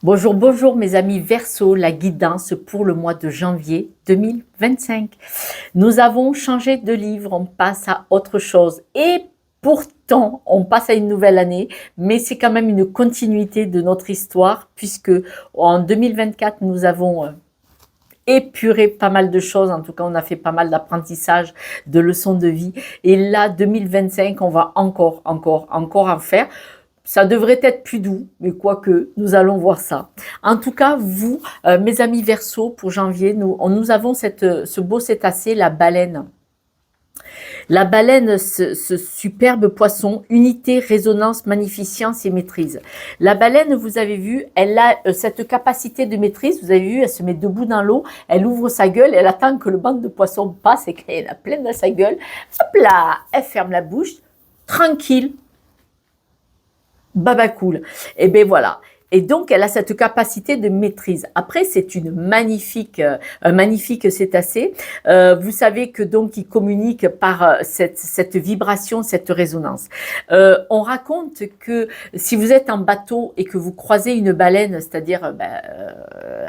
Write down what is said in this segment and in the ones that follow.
Bonjour, bonjour mes amis Verseau, la guidance pour le mois de janvier 2025. Nous avons changé de livre, on passe à autre chose et pourtant on passe à une nouvelle année, mais c'est quand même une continuité de notre histoire puisque en 2024 nous avons épuré pas mal de choses, en tout cas on a fait pas mal d'apprentissage, de leçons de vie et là 2025 on va encore en faire. Ça devrait être plus doux, mais quoique, nous allons voir ça. En tout cas, vous, mes amis Verseau, pour janvier, nous avons ce beau cétacé, la baleine. La baleine, ce superbe poisson, unité, résonance, magnificence et maîtrise. La baleine, vous avez vu, elle a cette capacité de maîtrise. Vous avez vu, elle se met debout dans l'eau, elle ouvre sa gueule, elle attend que le banc de poissons passe et qu'elle en a plein dans sa gueule. Hop là, elle ferme la bouche, tranquille. Baba cool. Et ben voilà. Et donc, elle a cette capacité de maîtrise. Après, c'est un magnifique cétacé. Vous savez que donc, il communique par cette vibration, cette résonance. On raconte que si vous êtes en bateau et que vous croisez une baleine, c'est-à-dire,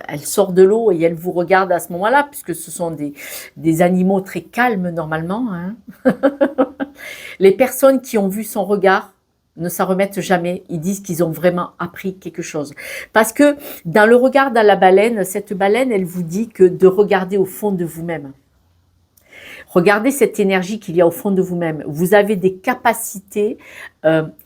elle sort de l'eau et elle vous regarde à ce moment-là, puisque ce sont des animaux très calmes normalement, hein. Les personnes qui ont vu son regard ne s'en remettent jamais. Ils disent qu'ils ont vraiment appris quelque chose. Parce que dans le regard de la baleine, cette baleine, elle vous dit que de regarder au fond de vous-même. Regardez cette énergie qu'il y a au fond de vous-même. Vous avez des capacités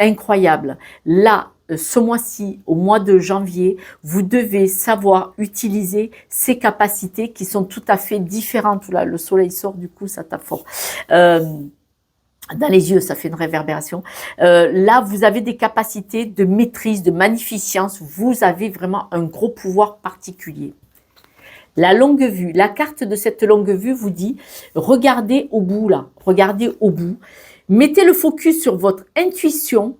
incroyables. Là, ce mois-ci, au mois de janvier, vous devez savoir utiliser ces capacités qui sont tout à fait différentes. Là, le soleil sort, du coup, ça tape fort. Dans les yeux, ça fait une réverbération. Là, vous avez des capacités de maîtrise, de magnificence. Vous avez vraiment un gros pouvoir particulier. La longue vue, la carte de cette longue vue vous dit, regardez au bout là, regardez au bout. Mettez le focus sur votre intuition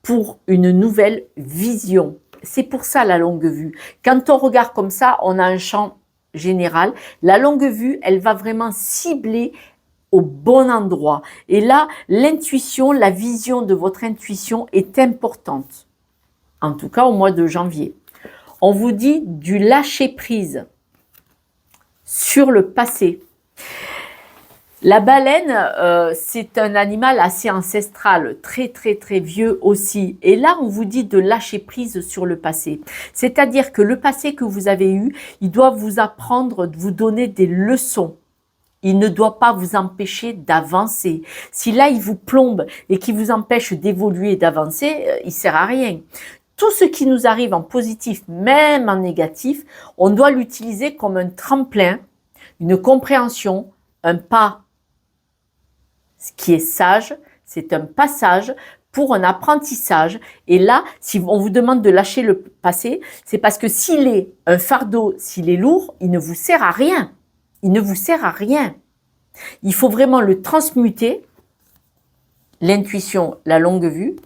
pour une nouvelle vision. C'est pour ça la longue vue. Quand on regarde comme ça, on a un champ général. La longue vue, elle va vraiment cibler au bon endroit. Et là, l'intuition, la vision de votre intuition est importante. En tout cas, au mois de janvier. On vous dit du lâcher prise sur le passé. La baleine, c'est un animal assez ancestral, très vieux aussi. Et là, on vous dit de lâcher prise sur le passé. C'est-à-dire que le passé que vous avez eu, il doit vous apprendre, vous donner des leçons. Il ne doit pas vous empêcher d'avancer. Si là, il vous plombe et qu'il vous empêche d'évoluer et d'avancer, il sert à rien. Tout ce qui nous arrive en positif, même en négatif, on doit l'utiliser comme un tremplin, une compréhension, un pas. Ce qui est sage, c'est un passage pour un apprentissage. Et là, si on vous demande de lâcher le passé, c'est parce que s'il est un fardeau, s'il est lourd, il ne vous sert à rien. Il ne vous sert à rien. Il faut vraiment le transmuter, l'intuition, la longue vue,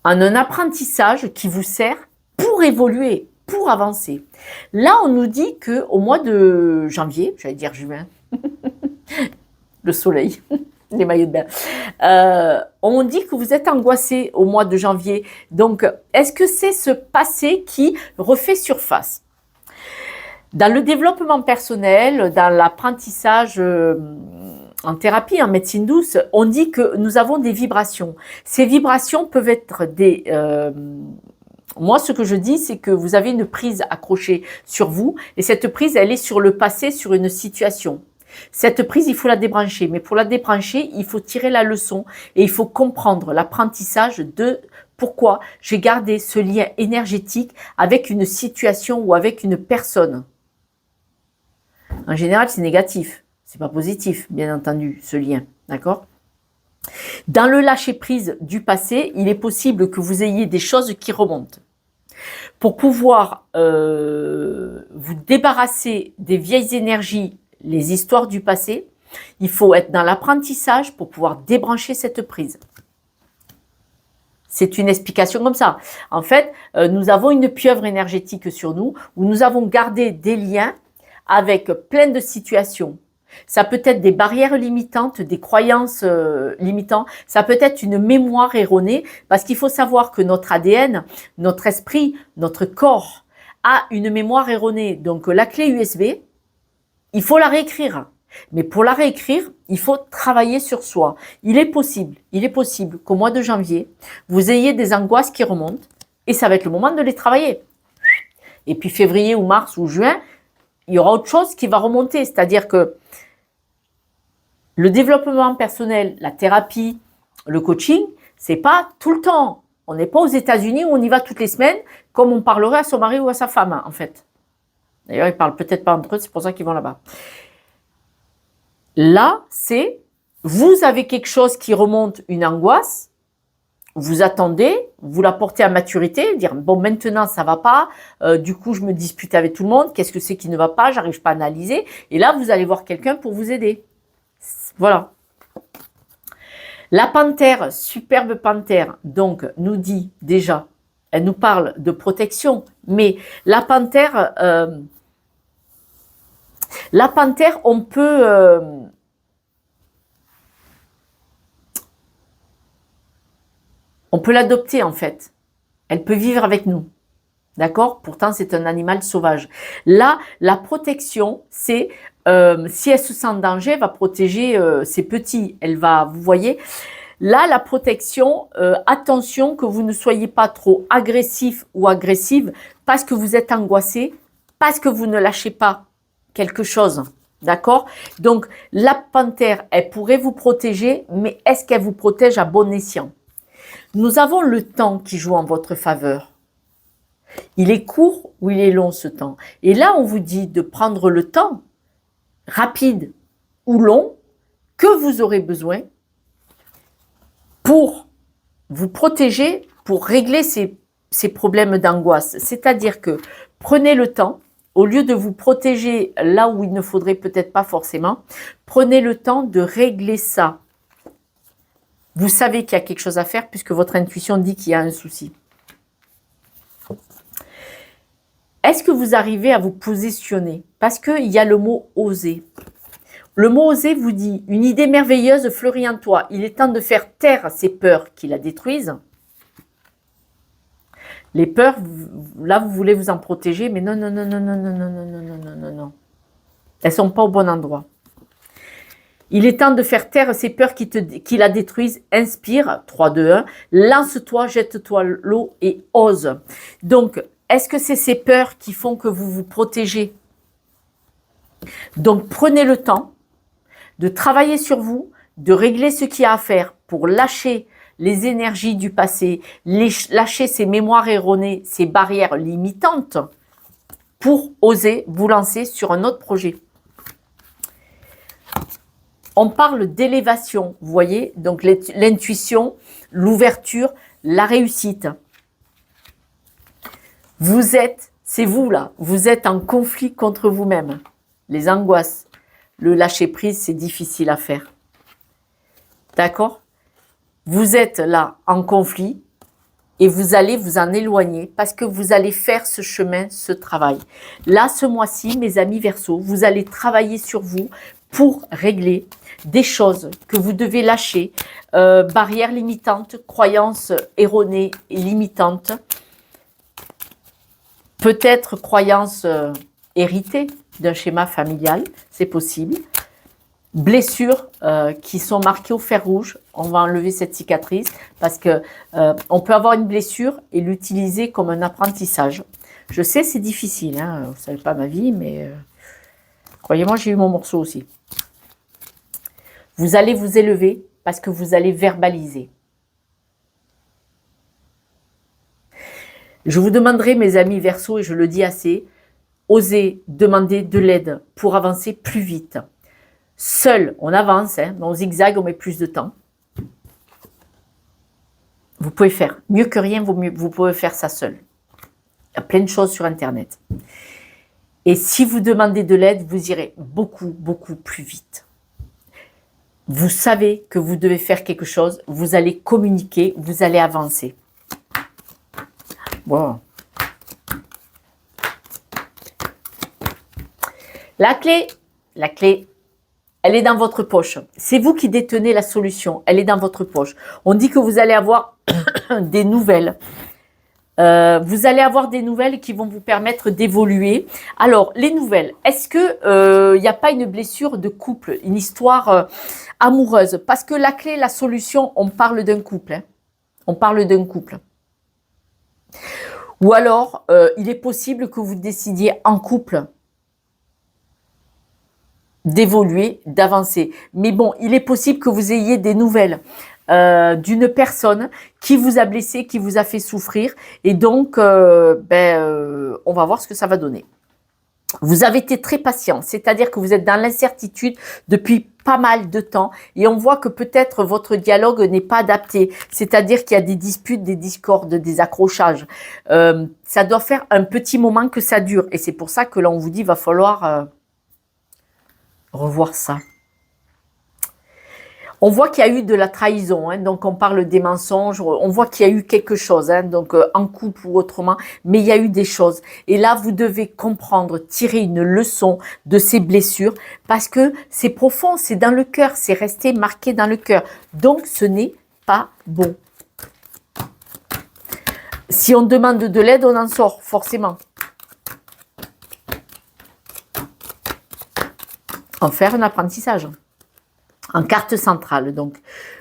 en un apprentissage qui vous sert pour évoluer, pour avancer. Là, on nous dit qu'au mois de janvier, j'allais dire juin, le soleil, les maillots de bain, on dit que vous êtes angoissé au mois de janvier. Donc, est-ce que c'est ce passé qui refait surface ? Dans le développement personnel, dans l'apprentissage en thérapie, en médecine douce, on dit que nous avons des vibrations. Ces vibrations peuvent être des... moi, ce que je dis, c'est que vous avez une prise accrochée sur vous et cette prise, elle est sur le passé, sur une situation. Cette prise, il faut la débrancher. Mais pour la débrancher, il faut tirer la leçon et il faut comprendre l'apprentissage de pourquoi j'ai gardé ce lien énergétique avec une situation ou avec une personne. En général, c'est négatif. C'est pas positif, bien entendu, ce lien. D'accord ? Dans le lâcher-prise du passé, il est possible que vous ayez des choses qui remontent. Pour pouvoir vous débarrasser des vieilles énergies, les histoires du passé, il faut être dans l'apprentissage pour pouvoir débrancher cette prise. C'est une explication comme ça. En fait, nous avons une pieuvre énergétique sur nous où nous avons gardé des liens avec plein de situations. Ça peut être des barrières limitantes, des croyances limitantes. Ça peut être une mémoire erronée parce qu'il faut savoir que notre ADN, notre esprit, notre corps a une mémoire erronée. Donc la clé USB, il faut la réécrire. Mais pour la réécrire, il faut travailler sur soi. Il est possible qu'au mois de janvier, vous ayez des angoisses qui remontent et ça va être le moment de les travailler. Et puis février ou mars ou juin, il y aura autre chose qui va remonter. C'est-à-dire que le développement personnel, la thérapie, le coaching, c'est pas tout le temps. On n'est pas aux États-Unis où on y va toutes les semaines, comme on parlerait à son mari ou à sa femme, en fait. D'ailleurs, ils parlent peut-être pas entre eux, c'est pour ça qu'ils vont là-bas. Là, c'est, vous avez quelque chose qui remonte, une angoisse, vous attendez, vous la portez à maturité, dire, bon, maintenant, ça va pas, du coup, je me dispute avec tout le monde, qu'est-ce que c'est qui ne va pas, j'arrive pas à analyser, et là, vous allez voir quelqu'un pour vous aider. Voilà. La panthère, superbe panthère, donc, nous dit déjà, elle nous parle de protection, mais la panthère, on peut l'adopter en fait. Elle peut vivre avec nous. D'accord? Pourtant, c'est un animal sauvage. Là, la protection, c'est si elle se sent en danger, elle va protéger ses petits. Elle va, vous voyez, là, la protection, attention que vous ne soyez pas trop agressif ou agressive parce que vous êtes angoissé, parce que vous ne lâchez pas quelque chose. D'accord? Donc, la panthère, elle pourrait vous protéger, mais est-ce qu'elle vous protège à bon escient? Nous avons le temps qui joue en votre faveur. Il est court ou il est long ce temps? Et là, on vous dit de prendre le temps, rapide ou long, que vous aurez besoin pour vous protéger, pour régler ces problèmes d'angoisse. C'est-à-dire que prenez le temps, au lieu de vous protéger là où il ne faudrait peut-être pas forcément, prenez le temps de régler ça. Vous savez qu'il y a quelque chose à faire puisque votre intuition dit qu'il y a un souci. Est-ce que vous arrivez à vous positionner? Parce qu'il y a le mot « oser ». Le mot « oser » vous dit « Une idée merveilleuse fleurit en toi. Il est temps de faire taire ces peurs qui la détruisent. » Les peurs, là, vous voulez vous en protéger, mais non, non, non, non, non, non, non, non, non, non, non, non, non. Elles ne sont pas au bon endroit. Il est temps de faire taire ces peurs qui la détruisent. Inspire, 3, 2, 1. Lance-toi, jette-toi l'eau et ose. Donc, est-ce que c'est ces peurs qui font que vous vous protégez? Donc, prenez le temps de travailler sur vous, de régler ce qu'il y a à faire pour lâcher les énergies du passé, lâcher ces mémoires erronées, ces barrières limitantes pour oser vous lancer sur un autre projet. On parle d'élévation, vous voyez, donc l'intuition, l'ouverture, la réussite. Vous êtes, c'est vous là, vous êtes en conflit contre vous-même. Les angoisses, le lâcher-prise, c'est difficile à faire. D'accord? Vous êtes là en conflit et vous allez vous en éloigner parce que vous allez faire ce chemin, ce travail. Là, ce mois-ci, mes amis Verseaux, vous allez travailler sur vous pour régler des choses que vous devez lâcher, barrières limitantes, croyances erronées et limitantes, peut-être croyances héritées d'un schéma familial, c'est possible, blessures qui sont marquées au fer rouge, on va enlever cette cicatrice parce que on peut avoir une blessure et l'utiliser comme un apprentissage. Je sais, c'est difficile, hein, vous ne savez pas ma vie, mais croyez-moi, j'ai eu mon morceau aussi. Vous allez vous élever parce que vous allez verbaliser. Je vous demanderai, mes amis Verseaux, et je le dis assez, osez demander de l'aide pour avancer plus vite. Seul, on avance, hein, mais on zigzague, on met plus de temps. Vous pouvez faire. Mieux que rien, vous pouvez faire ça seul. Il y a plein de choses sur Internet. Et si vous demandez de l'aide, vous irez beaucoup, beaucoup plus vite. Vous savez que vous devez faire quelque chose, vous allez communiquer, vous allez avancer. Bon. La clé, Elle est dans votre poche. C'est vous qui détenez la solution. Elle est dans votre poche. On dit que vous allez avoir des nouvelles. Vous allez avoir des nouvelles qui vont vous permettre d'évoluer. Alors, les nouvelles, est-ce que il n'y a pas une blessure de couple, une histoire amoureuse? Parce que la clé, la solution, on parle d'un couple. Hein. On parle d'un couple. Ou alors, il est possible que vous décidiez en couple d'évoluer, d'avancer. Mais bon, il est possible que vous ayez des nouvelles d'une personne qui vous a blessé, qui vous a fait souffrir. Et donc, on va voir ce que ça va donner. Vous avez été très patient, c'est-à-dire que vous êtes dans l'incertitude depuis pas mal de temps et on voit que peut-être votre dialogue n'est pas adapté, c'est-à-dire qu'il y a des disputes, des discordes, des accrochages. Ça doit faire un petit moment que ça dure et c'est pour ça que là on vous dit va falloir revoir ça. On voit qu'il y a eu de la trahison, hein, donc on parle des mensonges, on voit qu'il y a eu quelque chose, hein, donc en couple ou autrement, mais il y a eu des choses. Et là, vous devez comprendre, tirer une leçon de ces blessures, parce que c'est profond, c'est dans le cœur, c'est resté marqué dans le cœur. Donc, ce n'est pas bon. Si on demande de l'aide, on en sort, forcément. En faire un apprentissage. En carte centrale, donc,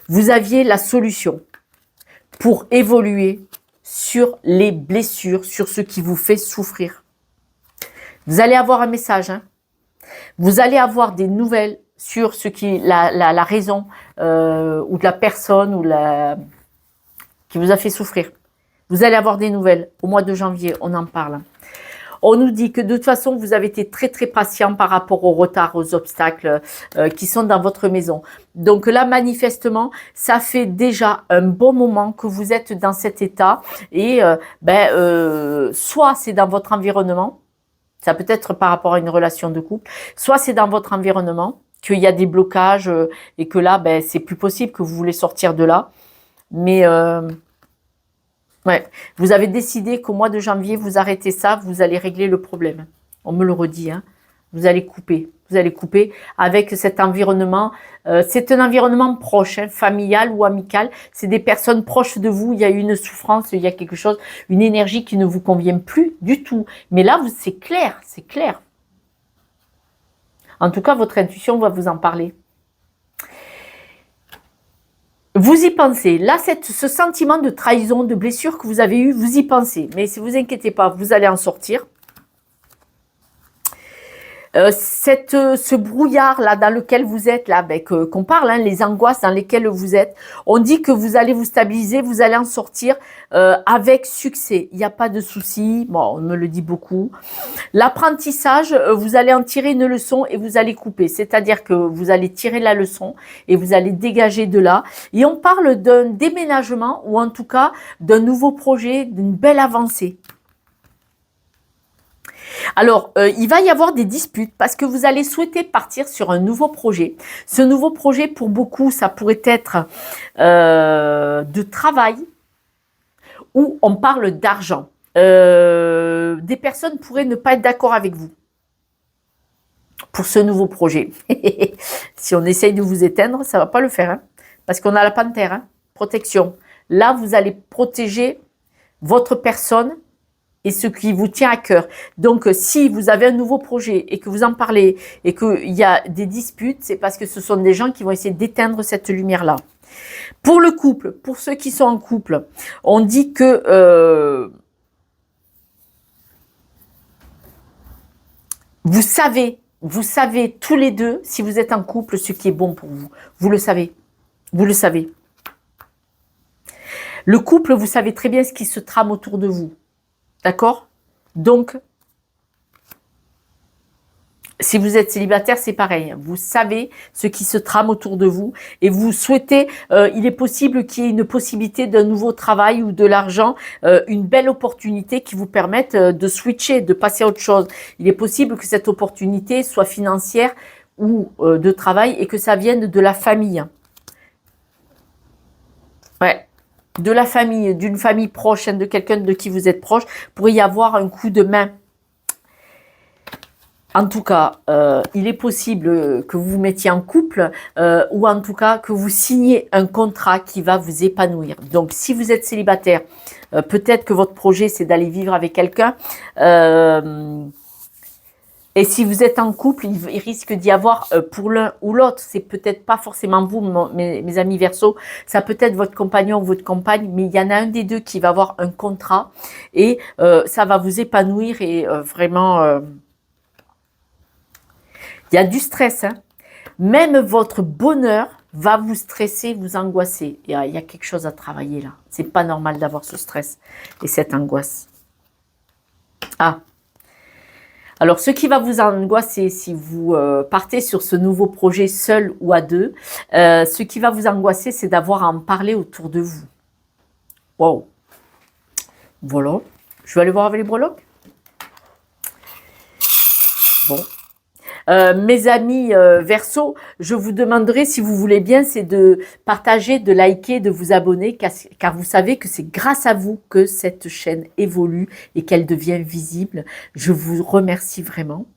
vous aviez la solution pour évoluer sur les blessures, sur ce qui vous fait souffrir. Vous allez avoir un message, hein. Vous allez avoir des nouvelles sur ce qui la raison ou de la personne ou qui vous a fait souffrir. Vous allez avoir des nouvelles. Au mois de janvier, on en parle. On nous dit que de toute façon, vous avez été très très patient par rapport au retard, aux obstacles qui sont dans votre maison. Donc là, manifestement, ça fait déjà un bon moment que vous êtes dans cet état. Et soit c'est dans votre environnement, ça peut être par rapport à une relation de couple, soit c'est dans votre environnement, qu'il y a des blocages et que là, c'est plus possible, que vous voulez sortir de là. Mais... ouais, vous avez décidé qu'au mois de janvier, vous arrêtez ça, vous allez régler le problème. On me le redit, hein. Vous allez couper avec cet environnement. C'est un environnement proche, hein, familial ou amical. C'est des personnes proches de vous. Il y a une souffrance, il y a quelque chose, une énergie qui ne vous convient plus du tout. Mais là, c'est clair, c'est clair. En tout cas, votre intuition va vous en parler. Vous y pensez. Là, ce sentiment de trahison, de blessure que vous avez eu, vous y pensez. Mais si vous inquiétez pas, vous allez en sortir. Ce brouillard là dans lequel vous êtes là, qu'on parle, hein, les angoisses dans lesquelles vous êtes, on dit que vous allez vous stabiliser, vous allez en sortir avec succès. Il n'y a pas de souci. Bon, on me le dit beaucoup. L'apprentissage, vous allez en tirer une leçon et vous allez couper. C'est-à-dire que vous allez tirer la leçon et vous allez dégager de là. Et on parle d'un déménagement ou en tout cas d'un nouveau projet, d'une belle avancée. Alors, il va y avoir des disputes parce que vous allez souhaiter partir sur un nouveau projet. Ce nouveau projet, pour beaucoup, ça pourrait être de travail ou on parle d'argent. Des personnes pourraient ne pas être d'accord avec vous pour ce nouveau projet. Si on essaye de vous éteindre, ça ne va pas le faire, hein, parce qu'on a la panthère, hein, protection. Là, vous allez protéger votre personne et ce qui vous tient à cœur. Donc, si vous avez un nouveau projet et que vous en parlez et qu'il y a des disputes, c'est parce que ce sont des gens qui vont essayer d'éteindre cette lumière-là. Pour le couple, pour ceux qui sont en couple, on dit que vous savez tous les deux, si vous êtes en couple, ce qui est bon pour vous. Vous le savez. Vous le savez. Le couple, vous savez très bien ce qui se trame autour de vous. D'accord? Donc, si vous êtes célibataire, c'est pareil. Vous savez ce qui se trame autour de vous et vous souhaitez, il est possible qu'il y ait une possibilité d'un nouveau travail ou de l'argent, une belle opportunité qui vous permette de switcher, de passer à autre chose. Il est possible que cette opportunité soit financière ou de travail et que ça vienne de la famille. Ouais. De la famille, d'une famille proche, hein, de quelqu'un de qui vous êtes proche, pourrait y avoir un coup de main. En tout cas, il est possible que vous vous mettiez en couple ou en tout cas que vous signiez un contrat qui va vous épanouir. Donc, si vous êtes célibataire, peut-être que votre projet, c'est d'aller vivre avec quelqu'un. Et si vous êtes en couple, il risque d'y avoir pour l'un ou l'autre. C'est peut-être pas forcément vous, mes amis Verseau. Ça peut être votre compagnon ou votre compagne, mais il y en a un des deux qui va avoir un contrat et ça va vous épanouir et vraiment... il y a du stress, hein. Même votre bonheur va vous stresser, vous angoisser. Il y a quelque chose à travailler là. C'est pas normal d'avoir ce stress et cette angoisse. Ah. Alors, ce qui va vous angoisser si vous partez sur ce nouveau projet seul ou à deux, ce qui va vous angoisser, c'est d'avoir à en parler autour de vous. Wow. Voilà. Je vais aller voir avec les breloques. Bon. Mes amis Verseau, je vous demanderai, si vous voulez bien, c'est de partager, de liker, de vous abonner, car vous savez que c'est grâce à vous que cette chaîne évolue et qu'elle devient visible. Je vous remercie vraiment.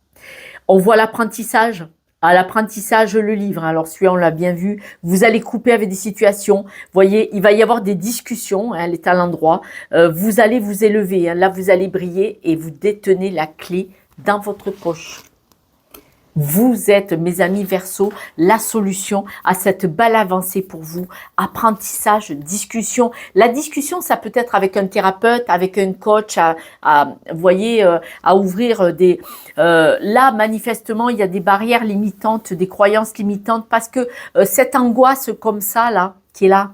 On voit l'apprentissage. À l'apprentissage, le livre. Alors celui-là, on l'a bien vu. Vous allez couper avec des situations. Vous voyez, il va y avoir des discussions. Hein, elle est à l'endroit. Vous allez vous élever. Hein, là, vous allez briller et vous détenez la clé dans votre poche. Vous êtes, mes amis Verseau, la solution à cette belle avancée pour vous. Apprentissage, discussion. La discussion, ça peut être avec un thérapeute, avec un coach, vous voyez, à ouvrir des... là, manifestement, il y a des barrières limitantes, des croyances limitantes, parce que cette angoisse comme ça, là, qui est là,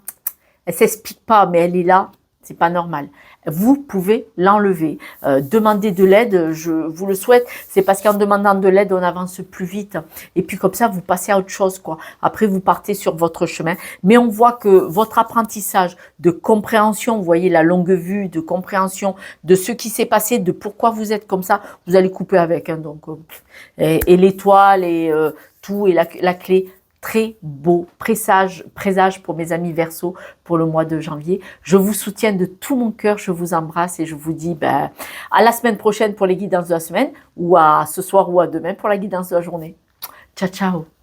elle s'explique pas, mais elle est là, c'est pas normal. Vous pouvez l'enlever. Demandez de l'aide, je vous le souhaite. C'est parce qu'en demandant de l'aide, on avance plus vite. Et puis comme ça, vous passez à autre chose, quoi. Après, vous partez sur votre chemin. Mais on voit que votre apprentissage de compréhension, vous voyez la longue vue, de compréhension de ce qui s'est passé, de pourquoi vous êtes comme ça, vous allez couper avec. Hein, donc, et l'étoile et tout, et la clé. Très beau présage pour mes amis Verseau pour le mois de janvier. Je vous soutiens de tout mon cœur, je vous embrasse et je vous dis à la semaine prochaine pour les guidances de la semaine ou à ce soir ou à demain pour la guidance de la journée. Ciao, ciao.